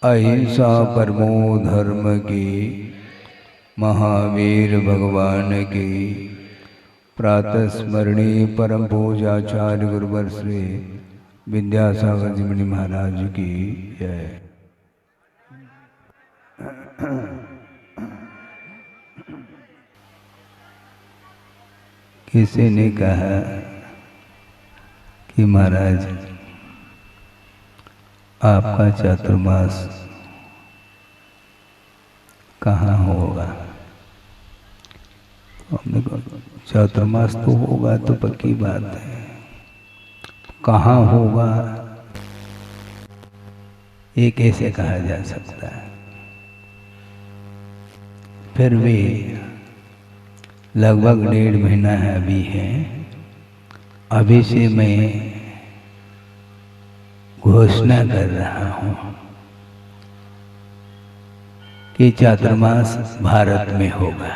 अहिंसा परमो धर्म की, महावीर भगवान की। प्रातः स्मरणीय परम पूज्याचार्य गुरुवर श्री विद्यासागर जी मुनि महाराज की जय। किसी ने कहा कि महाराज आपका चातुर्मास कहाँ होगा? हमने कहा चातुर्मास तो होगा तो पक्की बात है, कहाँ होगा ये कैसे कहा जा सकता है? फिर भी लगभग 1.5 महीना है अभी है, अभी से मैं घोषणा कर रहा हूं कि चातुर्मास भारत में होगा।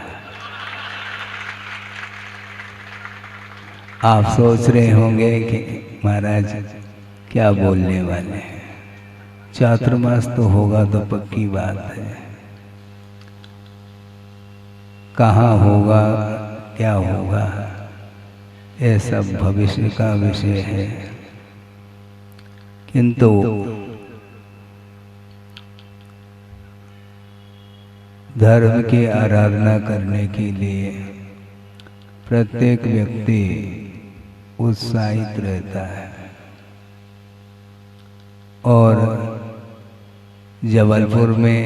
आप सोच रहे होंगे कि महाराज क्या बोलने वाले हैं, चातुर्मास तो होगा तो पक्की बात है, कहाँ होगा क्या होगा ये सब भविष्य का विषय है। किंतु धर्म की आराधना करने के लिए प्रत्येक व्यक्ति उत्साहित रहता है और जबलपुर में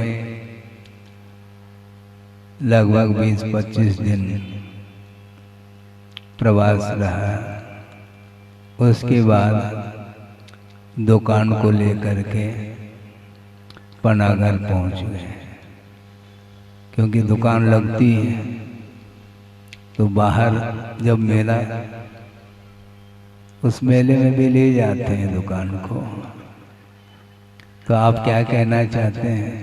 लगभग 20-25 दिन प्रवास रहा। उसके बाद दुकान को लेकर के पनागर पहुंच गए, क्योंकि दुकान लगती है तो बाहर जब मेला, उस मेले में भी ले जाते हैं दुकान को। तो आप क्या कहना चाहते हैं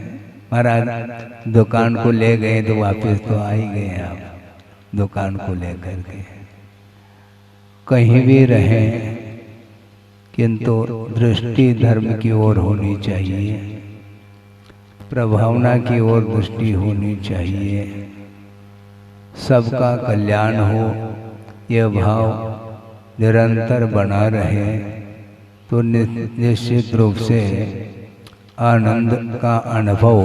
महाराज? दुकान को ले गए तो वापस तो आ ही गए आप दुकान को लेकर के। कहीं भी रहें किंतु दृष्टि धर्म की ओर होनी चाहिए, प्रभावना की ओर दृष्टि होनी चाहिए, सबका कल्याण हो यह भाव निरंतर बना रहे तो निश्चित रूप से आनंद का अनुभव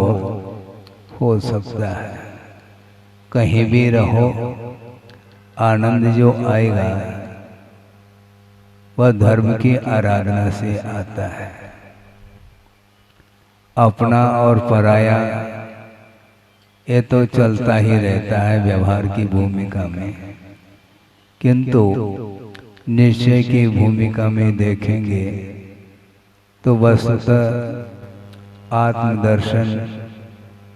हो सकता है। कहीं भी रहो आनंद जो आएगा वह धर्म की आराधना से आता है। अपना और पराया ये तो चलता ही रहता है व्यवहार की भूमिका में, किंतु निश्चय की भूमिका में देखेंगे तो वस्तुतः आत्मदर्शन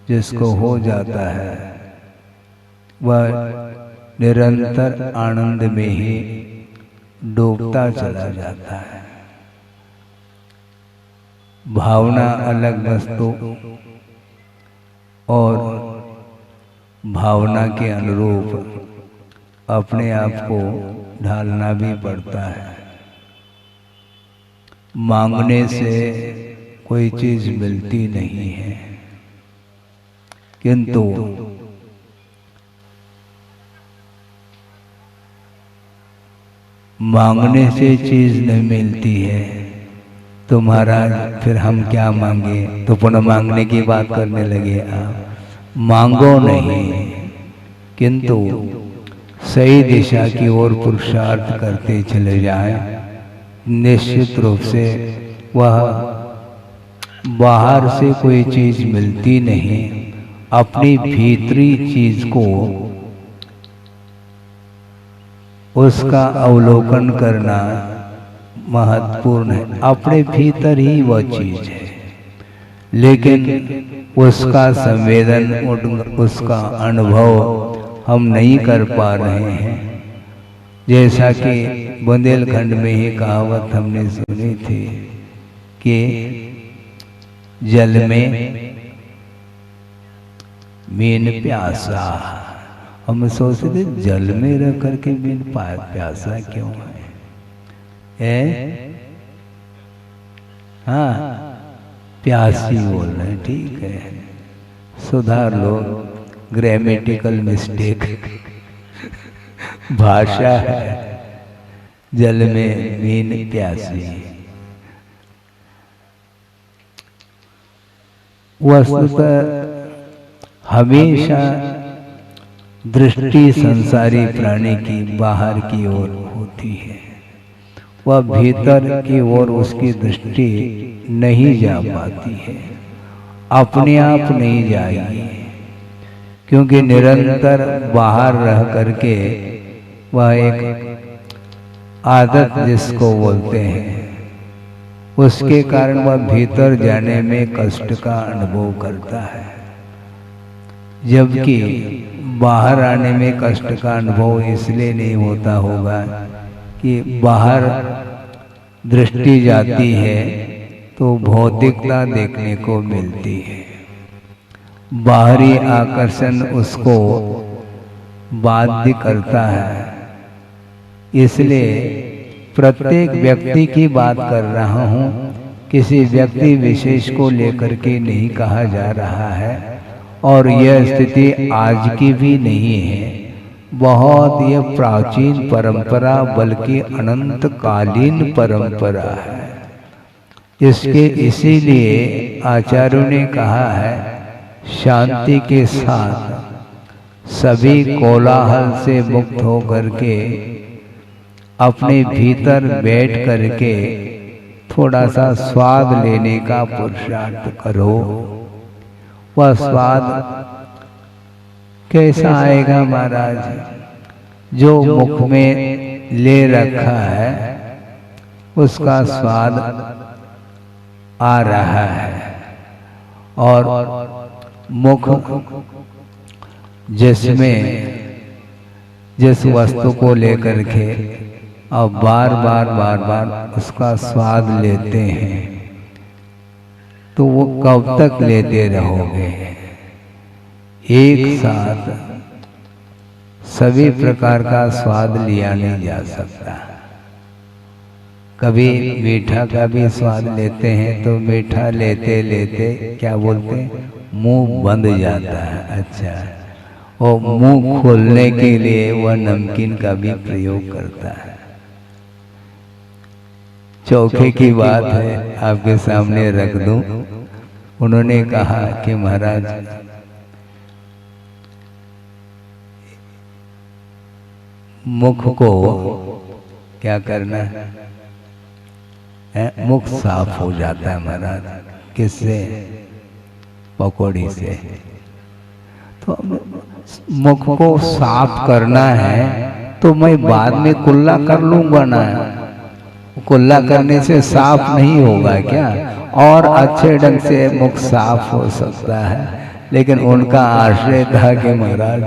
जिसको हो जाता है वह निरंतर आनंद में ही डूबता चला जाता है। भावना अलग वस्तु और भावना के अनुरूप अपने आप को ढालना भी पड़ता है। मांगने से कोई चीज मिलती नहीं है, किंतु मांगने से चीज नहीं मिलती है तो महाराज फिर हम क्या मांगे? तो पुनः मांगने की बात करने लगे आप। मांगो नहीं, किंतु सही दिशा की ओर पुरुषार्थ करते चले जाएं, निश्चित रूप से वह बाहर से कोई चीज मिलती नहीं, अपनी भीतरी चीज को उसका अवलोकन करना महत्वपूर्ण है। अपने भीतर ही वह चीज है, लेकिन उसका संवेदन, उसका अनुभव हम नहीं कर पा रहे हैं। जैसा कि बुंदेलखंड में ही कहावत हमने सुनी थी कि जल में मीन प्यासा। हम सोचते थे जल में रह करके मीन प्यासा क्यों है? हाँ, प्यासी बोल रहे हैं, ठीक है, सुधार लो, ग्रामेटिकल मिस्टेक। भाषा है, जल में मीन प्यासी। वस्तुतः हमेशा दृष्टि संसारी प्राणी की बाहर की ओर होती है, वह भीतर की ओर उसकी दृष्टि नहीं जा पाती है, अपने आप नहीं जाएगी, क्योंकि निरंतर बाहर रह करके वह एक आदत जिसको बोलते हैं, उसके कारण वह भीतर जाने में कष्ट का अनुभव करता है। जबकि बाहर आने में कष्ट का अनुभव इसलिए नहीं होता होगा कि बाहर दृष्टि जाती है तो भौतिकता देखने को मिलती है, बाहरी आकर्षण उसको बाध्य करता है। इसलिए प्रत्येक व्यक्ति की बात कर रहा हूँ, किसी व्यक्ति विशेष को लेकर के नहीं कहा जा रहा है, और यह स्थिति आज की भी नहीं है, बहुत यह प्राचीन परंपरा बल्कि अनंत कालीन परंपरा है। इसके इसीलिए आचार्यों ने कहा है, शांति के साथ सभी कोलाहल से मुक्त हो करके अपने भीतर बैठ करके थोड़ा सा स्वाद लेने का पुरुषार्थ करो। वह स्वाद कैसा आएगा महाराज? जो मुख में ले रखा है उसका स्वाद आ रहा है, और मुख जिसमें जिस वस्तु को लेकर के अब बार बार उसका स्वाद लेते हैं, तो वो कब तक लेते रहोगे? एक साथ सभी प्रकार का स्वाद लिया नहीं जा सकता। कभी मीठा का भी स्वाद लेते हैं तो मीठा लेते लेते क्या बोलते हैं, मुंह बंद जाता है। अच्छा, और मुंह खोलने के लिए वह नमकीन का भी प्रयोग करता है। चौखे की बात है, आपके सामने रख दूं। उन्होंने कहा कि महाराज मुख को क्या करना है, मुख साफ हो जाता है महाराज। किससे? पकौड़ी से। तो मुख को साफ करना है तो मैं बाद में कुल्ला कर लूंगा ना, कुल्ला करने से साफ नहीं होगा क्या? और अच्छे ढंग से मुख साफ हो सकता है, लेकिन उनका आश्रय था कि महाराज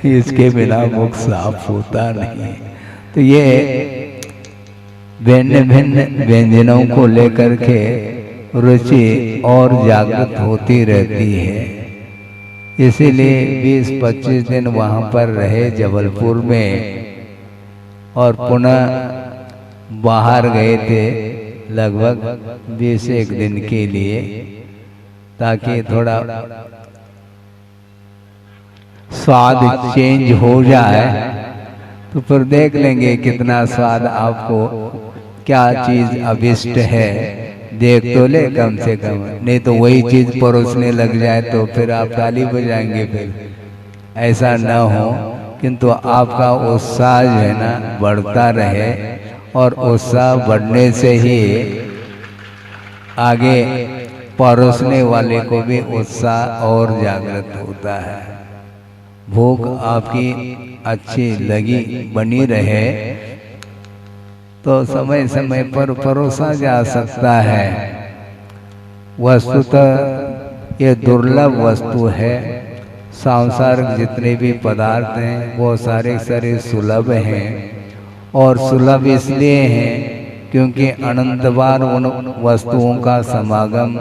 इसके बिना मुख साफ होता नहीं। तो ये भिन्न भिन्न व्यंजनों को लेकर के रुचि और जागृत होती रहती है। इसीलिए 20-25 दिन वहाँ पर रहे जबलपुर में, और पुनः बाहर गए थे लगभग 20 दिन के लिए, ताकि थोड़ा स्वाद चेंज हो जाए। तो फिर देख लेंगे कितना स्वाद आपको, क्या चीज अभिष्ट है, देख तो ले कम से कम, नहीं तो वही चीज परोसने लग जाए तो फिर आप ताली बजाएंगे। फिर ऐसा न हो, किंतु आपका उत्साह जो है ना बढ़ता रहे, और उत्साह बढ़ने से ही आगे परोसने वाले को भी उत्साह और जागृत होता है। भूख आपकी अच्छी लगी बनी रहे तो समय समय पर परोसा जा सकता है। वस्तुतः ये दुर्लभ वस्तु है। सांसारिक जितने भी पदार्थ हैं वो सारे सारे सुलभ हैं, और सुलभ इसलिए हैं क्योंकि अनंत बार उन वस्तुओं का समागम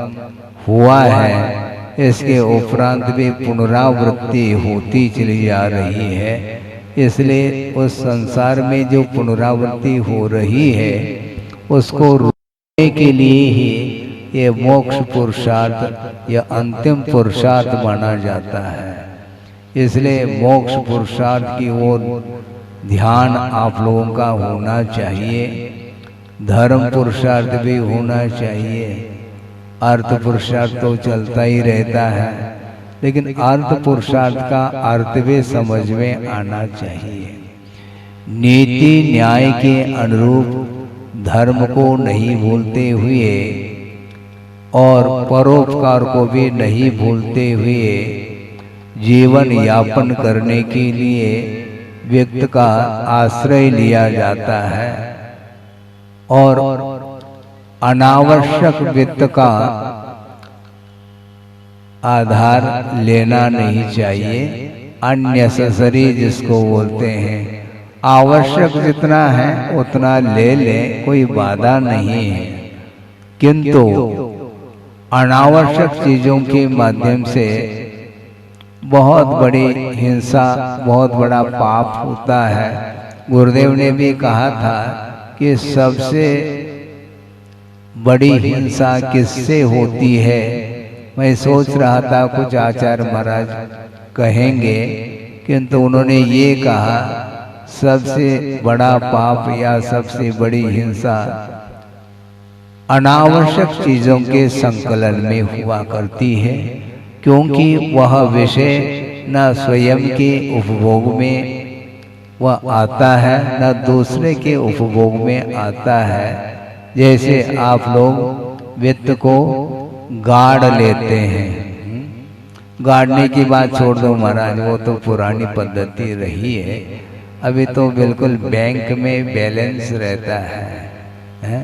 हुआ है। इसके उपरांत भी पुनरावृत्ति होती चली जा रही है। इसलिए उस संसार में जो पुनरावृत्ति हो रही है उसको रोकने के लिए ही ये मोक्ष पुरुषार्थ या अंतिम पुरुषार्थ माना जाता है। इसलिए मोक्ष पुरुषार्थ की ओर ध्यान आप लोगों का होना चाहिए। धर्म पुरुषार्थ भी होना चाहिए। अर्थ पुरुषार्थ तो चलता ही रहता है, लेकिन अर्थ पुरुषार्थ का अर्थ भी समझ में आना चाहिए। नीति न्याय के अनुरूप धर्म को नहीं भूलते हुए और परोपकार को भी नहीं भूलते हुए जीवन यापन करने के लिए व्यक्ति का आश्रय लिया जाता है और अनावश्यक वित्त का आधार लेना नहीं चाहिए। अननेसेसरी जिसको बोलते हैं, आवश्यक जितना है उतना ले ले, कोई बाधा नहीं है, किंतु अनावश्यक चीजों के माध्यम से बहुत बड़ी हिंसा, बहुत बड़ा पाप होता है। गुरुदेव ने भी कहा था कि सबसे बड़ी हिंसा किससे होती है। मैं सोच रहा था कुछ आचार्य महाराज कहेंगे, किंतु उन्होंने ये कहा सबसे बड़ा पाप या सबसे बड़ी हिंसा अनावश्यक चीजों के संकलन में हुआ करती है, क्योंकि वह विषय न स्वयं के उपभोग में वह आता है न दूसरे के उपभोग में आता है। जैसे आप लोग वित्त को गाड़ लेते हैं, गाड़ने की बात छोड़ दो महाराज, वो तो पुरानी पद्धति रही है। अभी तो बिल्कुल बैंक में बैलेंस रहता है।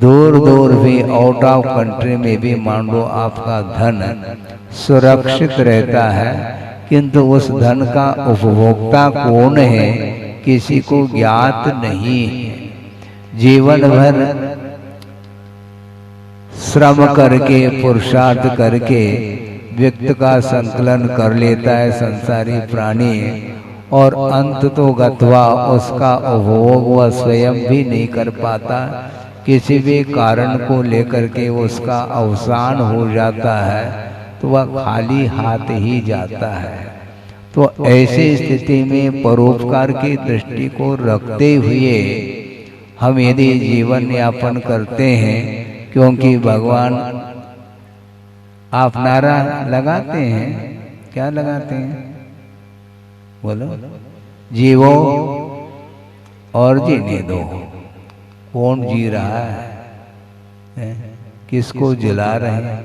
दूर दूर भी, आउट ऑफ कंट्री में भी मान लो आपका धन सुरक्षित रहता है, किंतु उस धन का उपभोक्ता कौन है किसी को ज्ञात नहीं है। जीवन भर श्रम करके, पुरुषार्थ करके व्यक्ति का संकलन कर लेता है संसारी प्राणी, और अंत तो गत्वा उसका उपभोग वह स्वयं भी नहीं कर पाता। किसी भी कारण को लेकर के उसका अवसान हो जाता है तो वह खाली हाथ ही जाता है। तो ऐसी स्थिति में परोपकार की दृष्टि को रखते हुए हम यदि जीवन यापन करते हैं, क्योंकि भगवान, आप नारा लगाते हैं, क्या लगाते हैं बोलो, जीवो और जीने दो। कौन जी रहा है, किसको जला रहे हैं?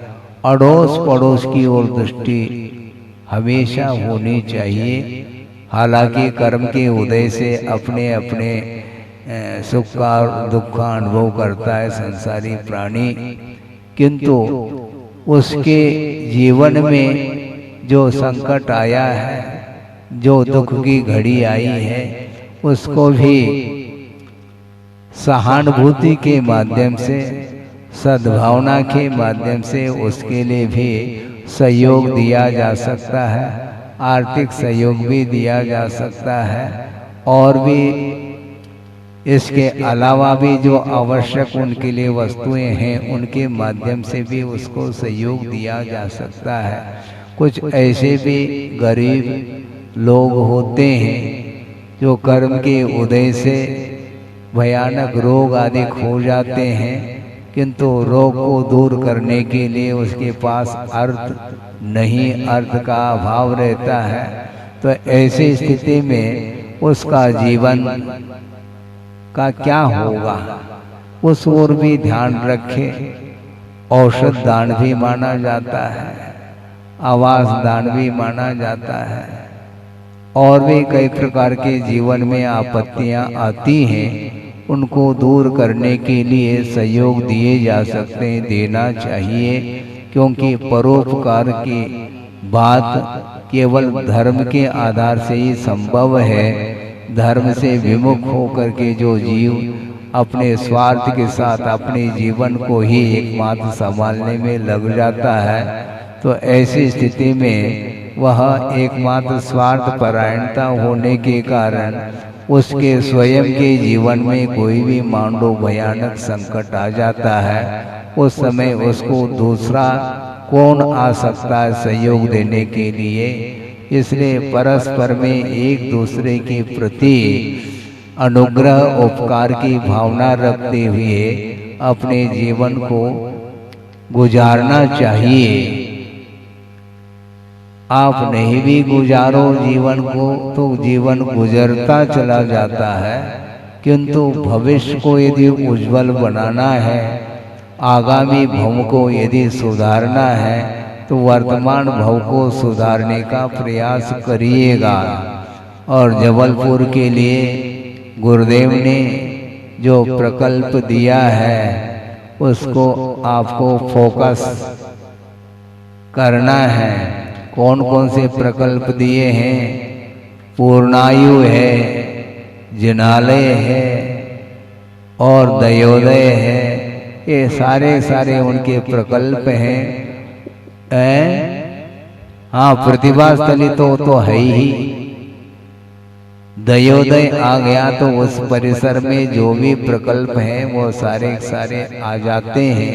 अड़ोस पड़ोस की ओर दृष्टि हमेशा होनी चाहिए। हालांकि कर्म के उदय से अपने अपने सुख का और दुख का अनुभव करता है संसारी प्राणी, किंतु उसके जीवन में जो संकट आया है, जो दुख की घड़ी आई है, उसको भी सहानुभूति के माध्यम से, सद्भावना के माध्यम से उसके लिए भी सहयोग दिया जा सकता है। आर्थिक सहयोग भी दिया जा सकता है, और भी इसके अलावा भी जो आवश्यक उनके लिए वस्तुएं हैं उनके माध्यम से भी उसको सहयोग दिया जा सकता है। कुछ ऐसे भी गरीब लोग होते हैं जो कर्म के उदय से भयानक रोग आदि खो जाते हैं, किंतु रोग को दूर करने के लिए उसके पास अर्थ नहीं, अर्थ का अभाव रहता है। तो ऐसी स्थिति में उसका जीवन का क्या होगा, उस ओर भी ध्यान रखे। औषध दान भी माना जाता है, आवास दान भी माना जाता है, और भी कई प्रकार के जीवन में आपत्तियां आती हैं, उनको दूर करने के लिए सहयोग दिए जा सकते हैं, देना चाहिए। क्योंकि परोपकार की बात केवल धर्म के आधार से ही संभव है। धर्म से विमुख होकर के जो जीव अपने स्वार्थ के साथ अपने जीवन को ही एकमात्र संभालने में लग जाता है, तो ऐसी स्थिति में वह एकमात्र स्वार्थ परायणता होने के कारण उसके स्वयं के जीवन में कोई भी मान लो भयानक संकट आ जाता है, उस समय उसको दूसरा कौन आ सकता है सहयोग देने के लिए। इसलिए परस्पर में एक दूसरे के प्रति अनुग्रह उपकार की भावना रखते हुए अपने जीवन को गुजारना चाहिए। आप नहीं भी गुजारो जीवन को तो जीवन गुजरता चला जाता है, किंतु भविष्य को यदि उज्जवल बनाना है, आगामी भव को यदि सुधारना है तो वर्तमान भव को सुधारने का प्रयास करिएगा। और जबलपुर के लिए गुरुदेव ने जो प्रकल्प दिया है उसको आपको फोकस करना है। कौन कौन से प्रकल्प दिए हैं? पूर्णायु है, जिनालय है और दयोदय है। ये सारे उनके प्रकल्प हैं। हाँ, प्रतिभा स्थली तो है ही। दयोदय आ गया तो उस परिसर में जो भी प्रकल्प हैं वो सारे आ जाते हैं।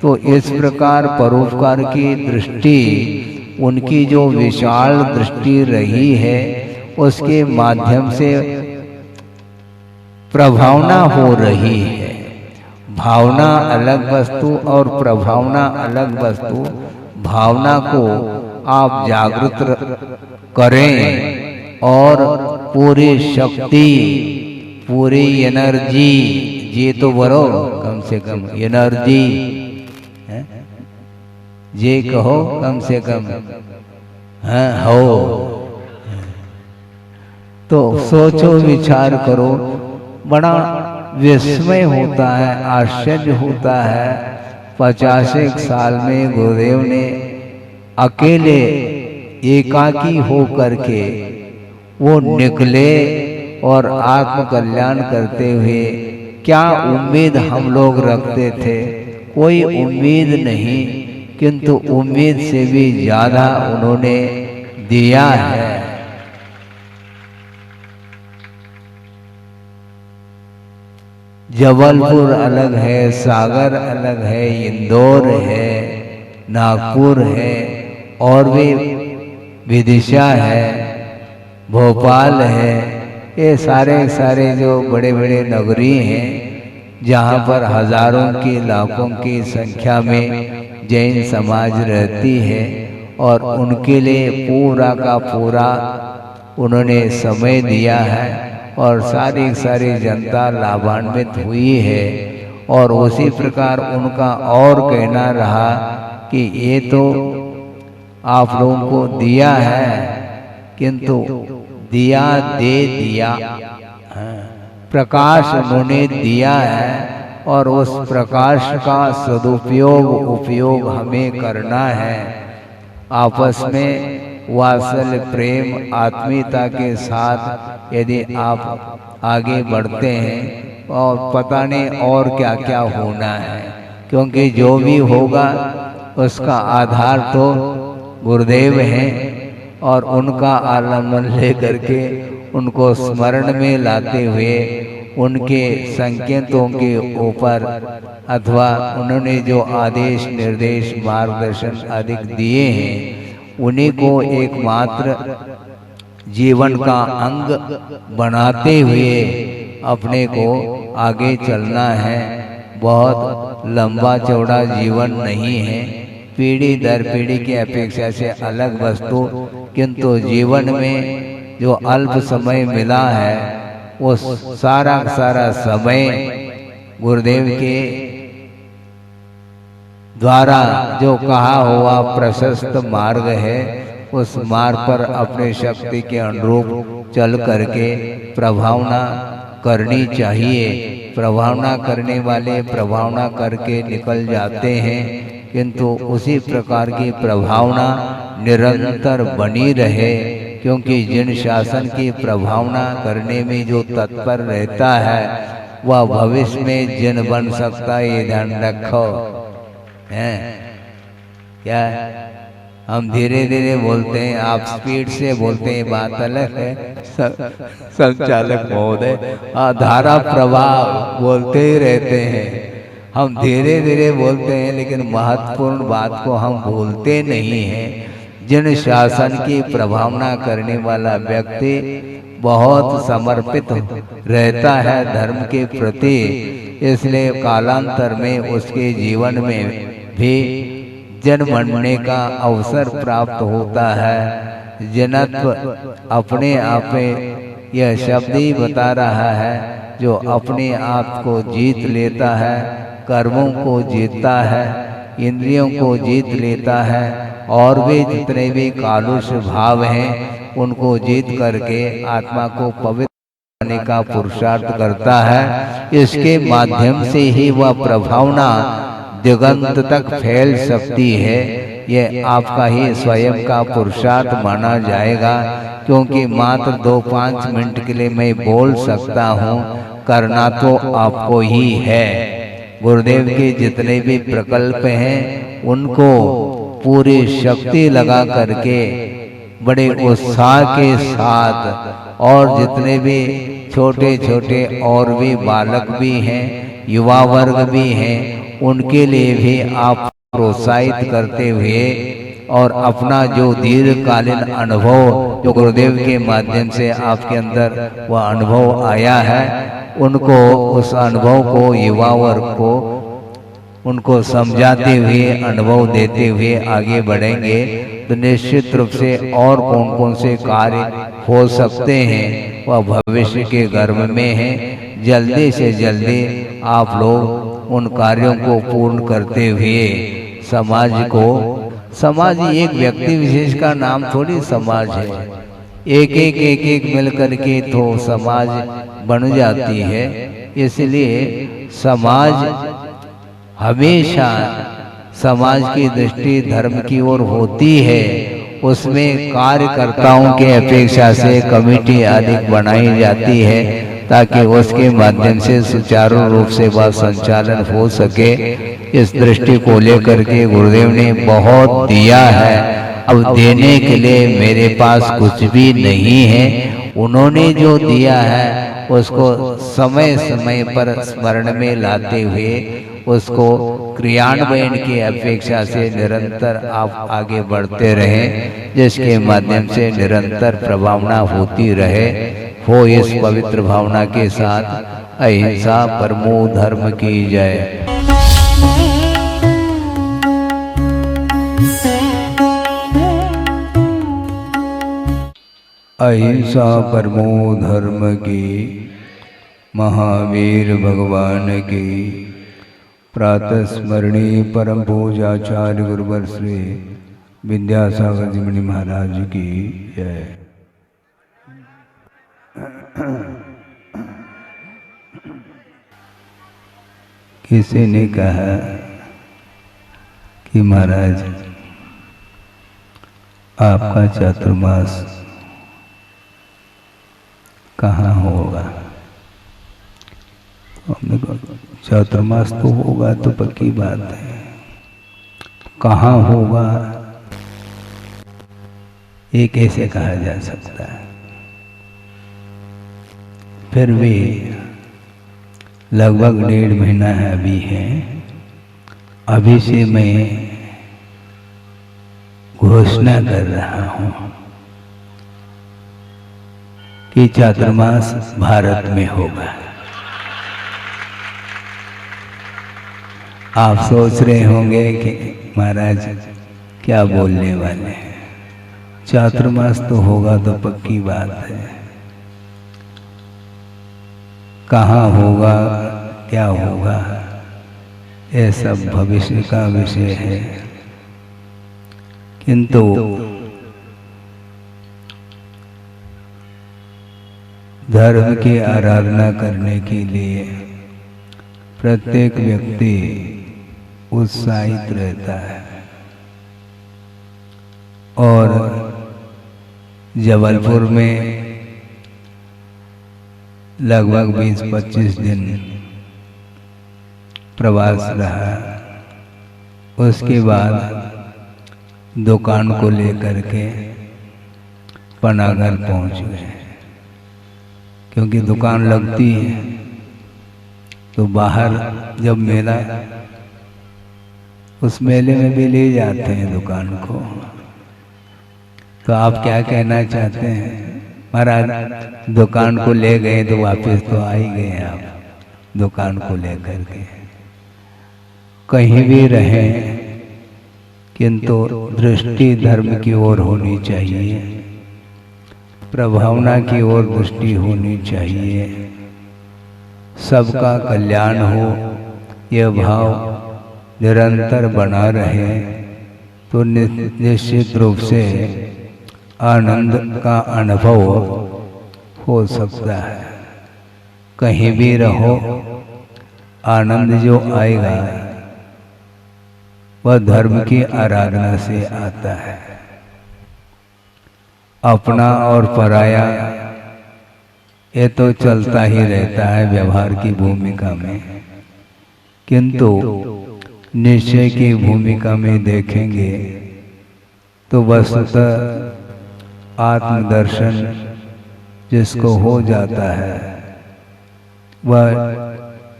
तो इस प्रकार परोपकार की दृष्टि, उनकी जो विशाल दृष्टि रही है उसके माध्यम से प्रभावना हो रही है। भावना अलग वस्तु और प्रभावना अलग वस्तु। भावना को आप जागृत करें और पूरी शक्ति, पूरी एनर्जी, ये तो बरो कम से कम एनर्जी ये कहो कम से कम, हाँ हो। तो सोचो, विचार करो, बड़ा विस्मय होता है, आश्चर्य होता है। 50 साल में गुरुदेव ने अकेले एकाकी हो करके वो निकले और आत्म कल्याण करते हुए। क्या उम्मीद हम लोग रखते थे? कोई उम्मीद नहीं, किंतु उम्मीद से भी ज्यादा उन्होंने दिया है। जबलपुर अलग है, सागर अलग है, इंदौर है, नागपुर है और भी विदिशा है, भोपाल है। ये सारे जो बड़े बड़े नगरी हैं जहाँ पर हजारों की लाखों की संख्या में जैन समाज रहती है और उनके लिए पूरा का पूरा उन्होंने समय दिया है और सारी जनता लाभान्वित हुई है। और उसी प्रकार उनका और कहना रहा कि ये तो आप लोगों को दिया है, किंतु दिया दे दिया, प्रकाश उन्होंने दिया है और उस प्रकाश का सदुपयोग उपयोग हमें करना है। आपस में वात्सल्य, प्रेम, आत्मीयता के साथ यदि आप आगे बढ़ते हैं और पता नहीं और क्या क्या होना है, क्योंकि जो भी होगा उसका आधार तो गुरुदेव हैं और उनका आलम्बन लेकर के उनको स्मरण में लाते हुए उनके संकेतों के ऊपर अथवा उन्होंने जो आदेश निर्देश मार्गदर्शन अधिक दिए हैं उन्हीं को एकमात्र जीवन का अंग बनाते हुए अपने को आगे चलना है। बहुत लंबा चौड़ा जीवन नहीं है, पीढ़ी दर पीढ़ी की अपेक्षा से अलग वस्तु, किंतु जीवन में जो अल्प समय मिला है वो सारा समय गुरुदेव के द्वारा जो कहा हुआ प्रशस्त मार्ग है उस मार्ग पर अपने शक्ति के अनुरूप चल करके प्रभावना करनी चाहिए। प्रभावना करने वाले प्रभावना करके निकल जाते हैं, किंतु उसी प्रकार की प्रभावना निरंतर बनी रहे, क्योंकि जिन शासन की प्रभावना करने में जो तत्पर रहता है वह भविष्य में जिन बन सकता है, ये ध्यान रखो। हैं क्या हम धीरे धीरे बोलते हैं, आप स्पीड से बोलते हैं, बात अलग है। संचालक महोदय धारा प्रवाह बोलते ही रहते हैं, हम धीरे धीरे बोलते हैं, लेकिन महत्वपूर्ण बात को हम भूलते नहीं हैं। जिन शासन की प्रभावना करने वाला व्यक्ति बहुत समर्पित रहता है धर्म के प्रति, इसलिए कालांतर में उसके जीवन में भी जन्म मरने का अवसर प्राप्त होता है। जनत्व अपने आप में यह शब्द ही बता रहा है, जो अपने आप को जीत लेता है, कर्मों को जीतता है, इंद्रियों को जीत लेता है, और वे जितने भी कालुष भाव हैं उनको जीत करके आत्मा को पवित्र बनाने का पुरुषार्थ करता है। इसके माध्यम से ही वह प्रभावना दिगंत तक फैल सकती है। यह आपका ही स्वयं का पुरुषार्थ माना जाएगा, क्योंकि मात्र 2-5 मिनट के लिए मैं बोल सकता हूँ, करना तो आपको ही है। गुरुदेव के जितने भी प्रकल्प हैं उनको पूरी शक्ति लगा करके बड़े उत्साह के साथ, और जितने भी छोटे छोटे और भी बालक भी हैं, युवा वर्ग भी हैं, उनके लिए भी आप प्रोत्साहित करते हुए और अपना जो दीर्घकालीन अनुभव जो गुरुदेव के माध्यम से आपके अंदर वह अनुभव आया है, उनको उस अनुभव को युवा वर्ग को उनको समझाते हुए अनुभव देते हुए आगे बढ़ेंगे तो निश्चित रूप से और कौन कौन से कार्य हो सकते हैं वह भविष्य के गर्भ में है। जल्दी से जल्दी आप लोग उन कार्यों को पूर्ण करते हुए समाज को, समाज एक व्यक्ति विशेष का नाम थोड़ी समाज है, एक मिल करके तो समाज बन जाती है। इसलिए समाज हमेशा समाज की दृष्टि धर्म की ओर होती है, उसमें कार्यकर्ताओं के अपेक्षा से कमेटी अधिक बनाई जाती है ताकि उसके माध्यम से सुचारू रूप से वह संचालन हो सके। इस दृष्टि को लेकर के गुरुदेव ने बहुत दिया है। अब देने के लिए मेरे पास कुछ भी नहीं है। उन्होंने जो दिया है उसको समय समय पर स्मरण में लाते हुए उसको क्रियान्वयन की अपेक्षा से निरंतर आप आगे बढ़ते रहें, जिसके माध्यम से निरंतर प्रभावना होती रहे। हो इस पवित्र भावना के साथ अहिंसा परमो धर्म की जय। अहिंसा परमो धर्म की, महावीर भगवान की, प्रातः स्मरणीय परम पूज्याचार्य गुरुवर श्री विद्यासागर जी मुनि महाराज की जय। किसी ने कहा कि महाराज आपका चातुर्मास कहाँ होगा? हमने कहा चातुर्मास तो होगा तो पक्की बात है, कहाँ होगा ये कैसे कहा जा सकता है? फिर भी लगभग 1.5 महीना है अभी है, अभी से मैं घोषणा कर रहा हूँ कि चातुर्मास भारत में होगा। आप सोच रहे होंगे कि महाराज क्या बोलने वाले हैं, चातुर्मास तो होगा तो पक्की बात है, कहाँ होगा क्या होगा ये सब भविष्य का विषय है। किंतु धर्म की आराधना करने के लिए प्रत्येक व्यक्ति उत्साहित रहता है, और जबलपुर में लगभग 20-25 दिन प्रवास रहा। उसके बाद दुकान को लेकर के पनागर पहुंच गए, क्योंकि दुकान लगती है तो बाहर जब मेला, उस मेले में भी ले जाते हैं दुकान को। तो आप क्या कहना चाहते हैं? महाराज दुकान को ले गए तो वापस तो आ ही गए आप दुकान को लेकर के। कहीं भी रहें किंतु दृष्टि धर्म की ओर होनी चाहिए, प्रभावना की ओर दृष्टि होनी चाहिए, सबका कल्याण हो यह भाव निरंतर बना रहे तो निश्चित रूप से आनंद का अनुभव हो सकता है। कहीं भी रहो आनंद जो आएगा वह धर्म की आराधना से आता है। अपना और पराया ये तो चलता ही रहता है व्यवहार की भूमिका में, किंतु निश्चय की भूमिका में देखेंगे तो वस्तुतः आत्मदर्शन जिसको हो जाता है वह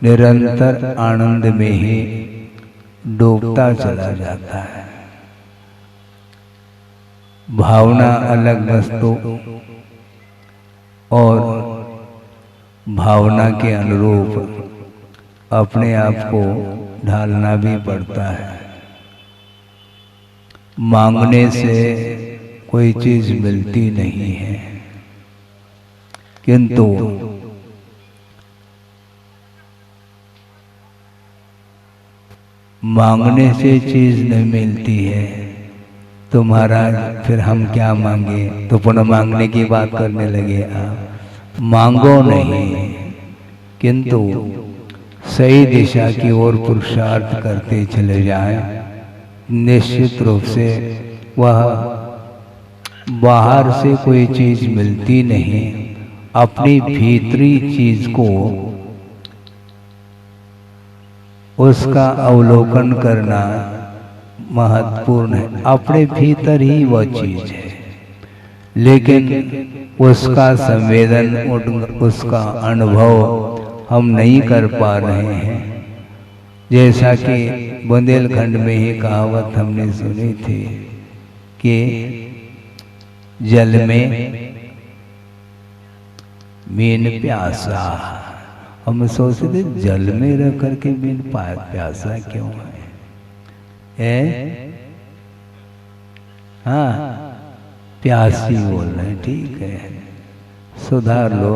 निरंतर आनंद में ही डूबता चला जाता है। भावना अलग वस्तु और भावना के अनुरूप अपने आप को ढालना भी पड़ता है। मांगने से कोई चीज मिलती नहीं है, किंतु मांगने से चीज नहीं मिलती है तो महाराज फिर हम क्या मांगे? तो पुनः मांगने की बात करने लगे आप। मांगो नहीं, किंतु सही दिशा की ओर पुरुषार्थ करते चले जाएं, निश्चित रूप से वह बाहर से कोई चीज मिलती नहीं, अपनी भीतरी चीज को उसका अवलोकन करना महत्वपूर्ण है। अपने भीतर ही वह चीज है, लेकिन उसका संवेदन, उसका अनुभव हम नहीं कर पा रहे हैं। जैसा कि बुंदेलखंड में ही कहावत हमने सुनी थी कि जल में मीन प्यासा। हम सोचते थे जल में रह करके मीन प्यासा क्यों है? हाँ, प्यासी बोल रहे हैं, ठीक है, सुधार लो,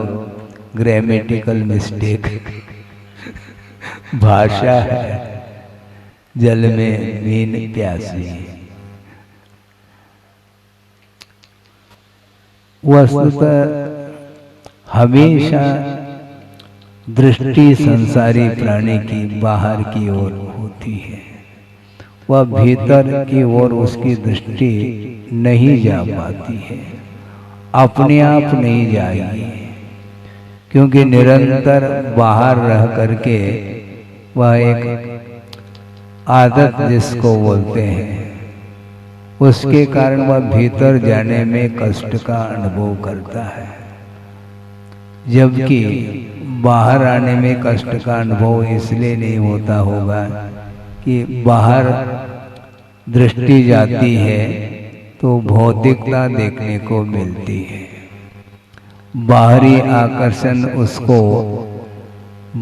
ग्रामेटिकल मिस्टेक भाषा है। जल में मीन प्यासी। वस्तुतः हमेशा दृष्टि संसारी प्राणी की बाहर की ओर होती है, वह भीतर की ओर उसकी दृष्टि नहीं जा पाती है, अपने आप नहीं जाएगी, क्योंकि निरंतर बाहर रह करके वह एक आदत जिसको बोलते हैं, उसके कारण वह भीतर जाने में कष्ट का अनुभव करता है। जबकि बाहर आने में कष्ट का अनुभव इसलिए नहीं होता होगा कि बाहर दृष्टि जाती है तो भौतिकता देखने को मिलती है, बाहरी आकर्षण उसको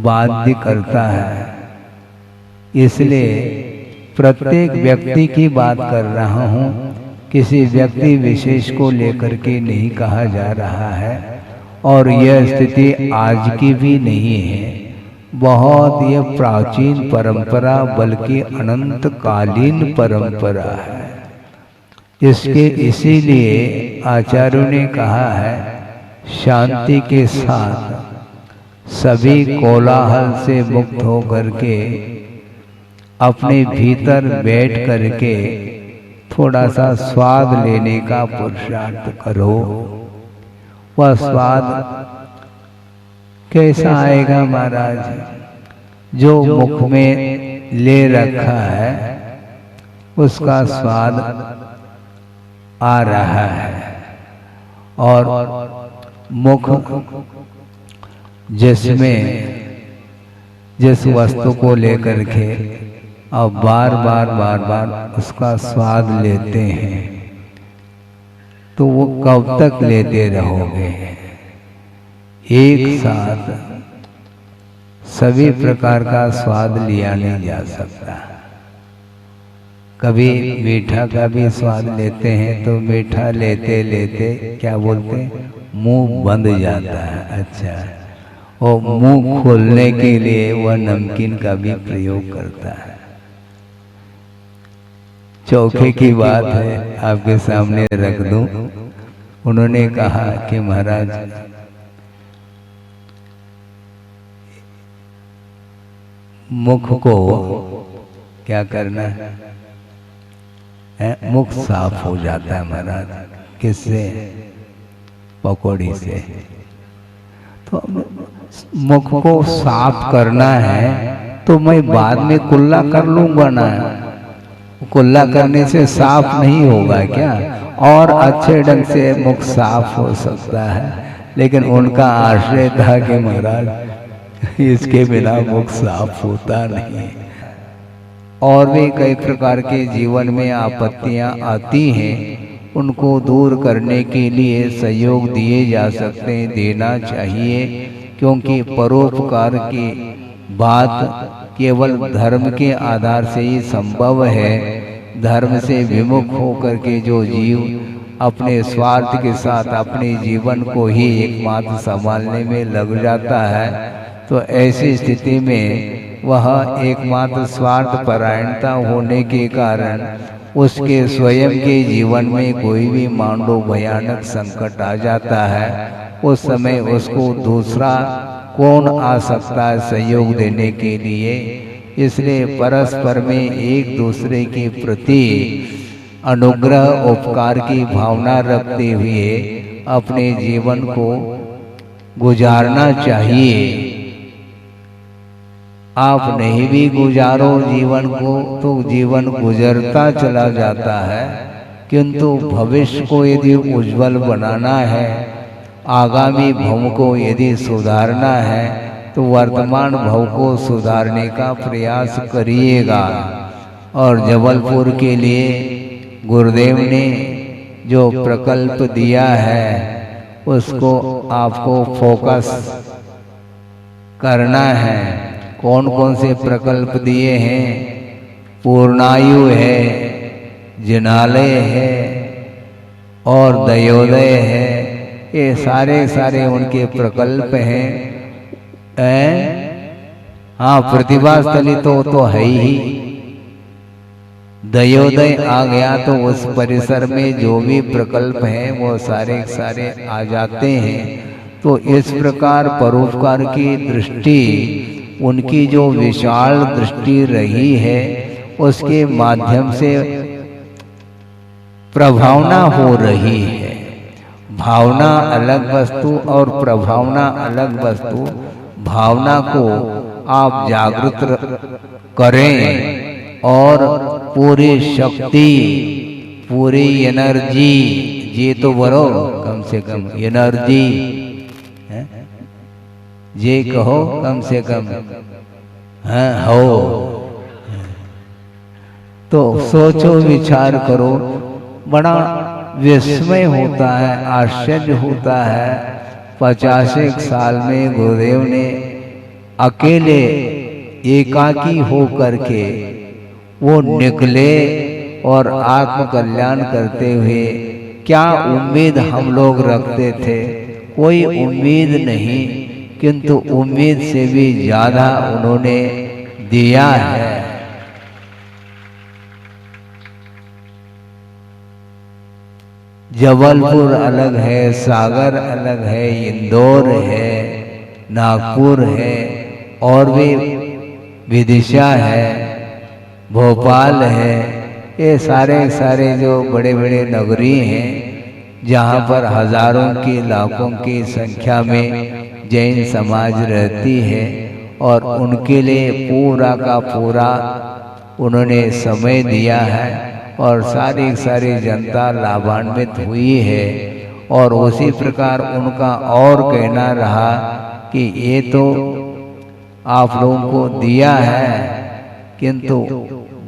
बाध्य करता है। इसलिए प्रत्येक व्यक्ति की बात कर रहा हूँ, किसी व्यक्ति विशेष को लेकर के नहीं कहा जा रहा है, और यह स्थिति आज की भी नहीं है, बहुत यह प्राचीन परंपरा बल्कि अनंत कालीन परंपरा है। इसके इसीलिए आचार्यों ने कहा है शांति के साथ सभी कोलाहल से मुक्त हो करके अपने भीतर बैठ करके थोड़ा सा स्वाद लेने का पुरुषार्थ करो। वह स्वाद कैसा आएगा महाराज? जो मुख में ले रखा है उसका स्वाद आ रहा है, और मुख जिसमें जिस वस्तु को लेकर के अब बार बार उसका स्वाद लेते हैं, तो वो कब तक लेते रहोगे? एक साथ सभी प्रकार का स्वाद लिया नहीं जा सकता। कभी मीठा का भी स्वाद लेते हैं तो मीठा लेते लेते क्या बोलते हैं, मुंह बंद जाता है। अच्छा, और मुंह खोलने के लिए वह नमकीन का भी प्रयोग करता है। चौखे की बात है, आपके सामने रख दूं। उन्होंने कहा कि महाराज मुख को क्या करना है, मुख साफ हो जाता है महाराज। किससे? पकौड़ी से। तो मुख को साफ करना है तो मैं बाद में कुल्ला कर लूंगा ना। कुल्ला करने से साफ नहीं होगा क्या? और अच्छे ढंग से मुख साफ हो सकता है, लेकिन उनका आश्रय था कि महाराज इसके बिना मुख साफ होता नहीं। और भी कई प्रकार के जीवन में आपत्तियां आती हैं, उनको दूर करने के लिए सहयोग दिए जा सकते हैं, देना चाहिए। क्योंकि परोपकार की बात केवल धर्म के आधार से ही संभव है। धर्म से विमुख होकर के जो जीव अपने स्वार्थ के साथ अपने जीवन को ही एकमात्र संभालने में लग जाता है, तो ऐसी स्थिति में वह एकमात्र स्वार्थ परायणता होने के कारण उसके स्वयं के जीवन में कोई भी मान लो भयानक संकट आ जाता है, उस समय उसको दूसरा कौन आ सकता है सहयोग देने के लिए? इसलिए परस्पर में एक दूसरे के प्रति अनुग्रह उपकार की भावना रखते हुए अपने जीवन को गुजारना चाहिए। आप नहीं भी गुजारो जीवन को तो जीवन गुजरता चला जाता है, किंतु भविष्य को यदि उज्जवल बनाना है, आगामी भव को यदि सुधारना है, तो वर्तमान भव को सुधारने का प्रयास करिएगा। और जबलपुर के लिए गुरुदेव ने जो प्रकल्प दिया है उसको आपको फोकस करना है। कौन कौन से प्रकल्प दिए हैं? पूर्णायु है, जिनालय है और दयोदय है। ये सारे उनके प्रकल्प हैं। हाँ, प्रतिभा स्थली तो है ही। दयोदय आ गया तो उस परिसर में जो भी प्रकल्प हैं वो सारे आ जाते हैं। तो इस प्रकार परोपकार की दृष्टि, उनकी जो विशाल दृष्टि रही है, उसके माध्यम से प्रभावना हो रही है। भावना अलग वस्तु और प्रभावना अलग वस्तु। भावना को आप जागृत करें और पूरी शक्ति, पूरी एनर्जी, ये तो बोलो कम से कम एनर्जी, ये कहो कम से कम, हाँ हो। तो सोचो, विचार करो, बड़ा विस्मय होता है, आश्चर्य होता है। 50 साल में गुरुदेव ने अकेले एकाकी हो करके वो निकले और आत्म कल्याण करते हुए। क्या उम्मीद हम लोग रखते थे? कोई उम्मीद नहीं, किंतु उम्मीद से भी ज्यादा उन्होंने दिया है। जबलपुर अलग है, सागर अलग है, इंदौर है, नागपुर है, और भी विदिशा है, भोपाल है। ये सारे जो बड़े बड़े नगरी हैं, जहाँ पर हजारों की लाखों की संख्या में जैन समाज रहती है, और उनके लिए पूरा का पूरा उन्होंने समय दिया है, और सारी जनता लाभान्वित हुई है। और उसी प्रकार उनका और कहना रहा कि ये तो आप लोगों को दिया है, किंतु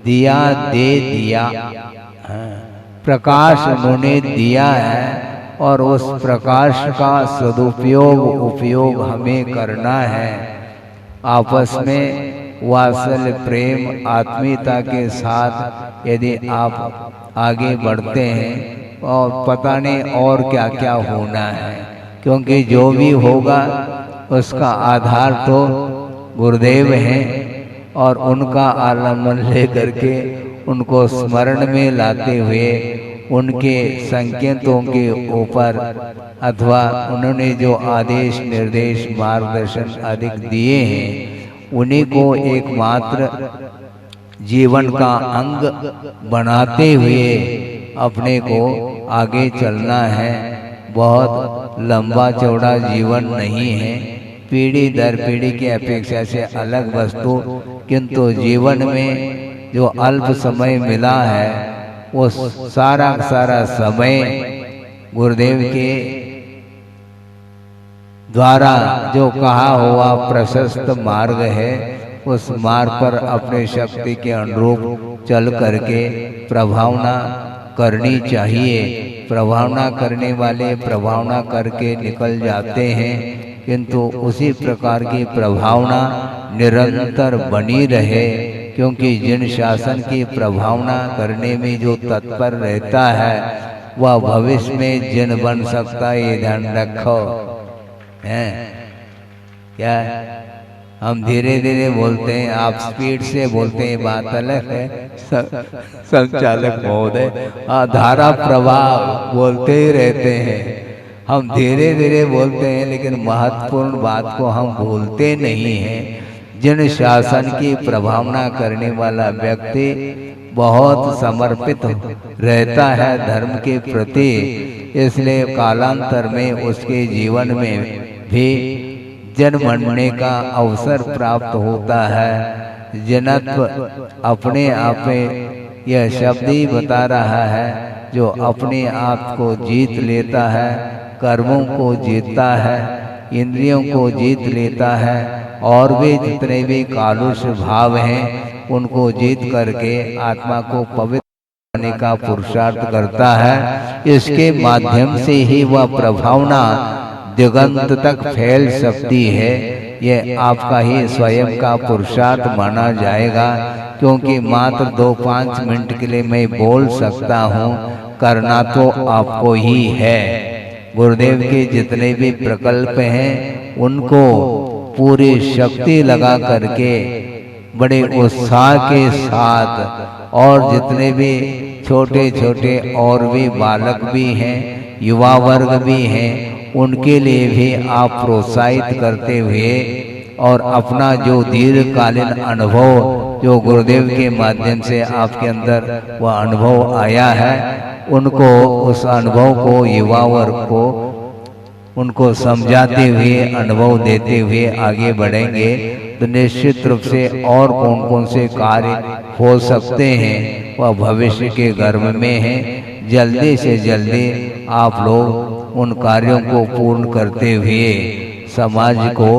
दिया दे दिया, प्रकाश उन्होंने दिया है और उस प्रकाश का सदुपयोग उपयोग हमें करना है। आपस में वात्सल्य प्रेम आत्मीयता के साथ यदि आप आगे बढ़ते हैं और पता नहीं और क्या क्या होना है, क्योंकि जो भी होगा उसका आधार तो गुरुदेव हैं और उनका आलम्बन लेकर के उनको स्मरण में लाते हुए उनके संकेतों के ऊपर अथवा उन्होंने जो आदेश निर्देश मार्गदर्शन अधिक दिए हैं उन्हीं को एकमात्र जीवन का अंग बनाते हुए अपने को आगे चलना है। बहुत लंबा चौड़ा जीवन नहीं है, पीढ़ी दर पीढ़ी की अपेक्षा से अलग वस्तु, किंतु जीवन में जो अल्प समय मिला है वो सारा समय गुरुदेव के द्वारा जो कहा हुआ प्रशस्त मार्ग है उस मार्ग पर अपने शक्ति के अनुरूप चल करके प्रभावना करनी चाहिए। प्रभावना करने वाले प्रभावना करके निकल जाते हैं, किंतु उसी प्रकार की प्रभावना निरंतर बनी रहे, क्योंकि जिन शासन की प्रभावना करने में जो तत्पर रहता है वह भविष्य में जिन बन सकता है, ये ध्यान रखो। हैं क्या हम धीरे धीरे बोलते हैं, आप स्पीड से बोलते हैं, बात अलग है। संचालक महोदय धारा प्रवाह बोलते ही रहते हैं, हम धीरे धीरे बोलते हैं, लेकिन महत्वपूर्ण बात को हम भूलते नहीं हैं। जिन शासन की प्रभावना करने वाला व्यक्ति बहुत समर्पित रहता है धर्म के प्रति, इसलिए कालांतर में उसके जीवन में भी जन्म मरने का अवसर प्राप्त होता है। जनत्व अपने आप में यह शब्द ही बता रहा है, जो अपने आप को जीत लेता है, कर्मों को जीतता है, इंद्रियों को जीत लेता है और वे जितने भी कालुष भाव हैं उनको जीत करके आत्मा को पवित्र करने का पुरुषार्थ करता है। इसके माध्यम से ही वह प्रभावना दिगंत तक फैल सकती है। यह आपका ही स्वयं का पुरुषार्थ माना जाएगा, क्योंकि मात्र 2-5 मिनट के लिए मैं बोल सकता हूँ, करना तो आपको ही है। गुरुदेव के जितने भी प्रकल्प हैं उनको पूरी शक्ति लगा करके बड़े उत्साह के साथ, और जितने भी छोटे छोटे और भी बालक भी हैं, युवा वर्ग भी हैं, उनके लिए भी आप प्रोत्साहित करते हुए और अपना जो दीर्घकालीन अनुभव जो गुरुदेव के माध्यम से आपके अंदर वह अनुभव आया है, उनको उस अनुभव को युवा वर्ग को उनको समझाते हुए अनुभव देते हुए आगे बढ़ेंगे तो निश्चित रूप से और कौन कौन से कार्य हो सकते हैं वह भविष्य के गर्भ में है। जल्दी से जल्दी आप लोग उन कार्यों को पूर्ण करते हुए समाज को,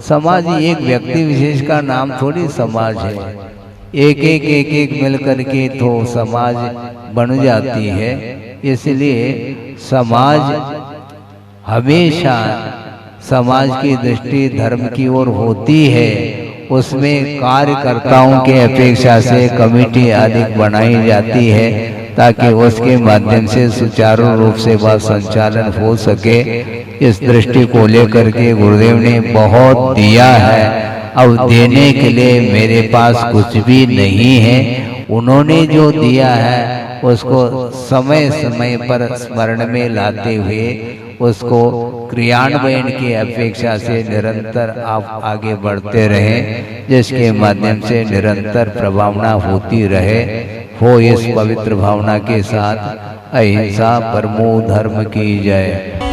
समाज एक व्यक्ति विशेष का नाम थोड़ी समाज है, एक एक मिल करके तो समाज बन जाती है। इसलिए समाज हमेशा समाज की दृष्टि धर्म की ओर होती है, उसमें कार्यकर्ताओं के अपेक्षा से कमेटी अधिक बनाई जाती है ताकि उसके माध्यम से सुचारू रूप से वह संचालन हो सके। इस दृष्टि को लेकर के गुरुदेव ने बहुत दिया है, अब देने के लिए मेरे पास कुछ भी नहीं है। उन्होंने जो दिया है उसको समय समय पर स्मरण में लाते हुए उसको क्रियान्वयन की अपेक्षा से निरंतर आप आगे बढ़ते रहें, जिसके माध्यम से निरंतर प्रभावना होती रहे। हो इस पवित्र भावना के साथ अहिंसा परमो धर्म की जय।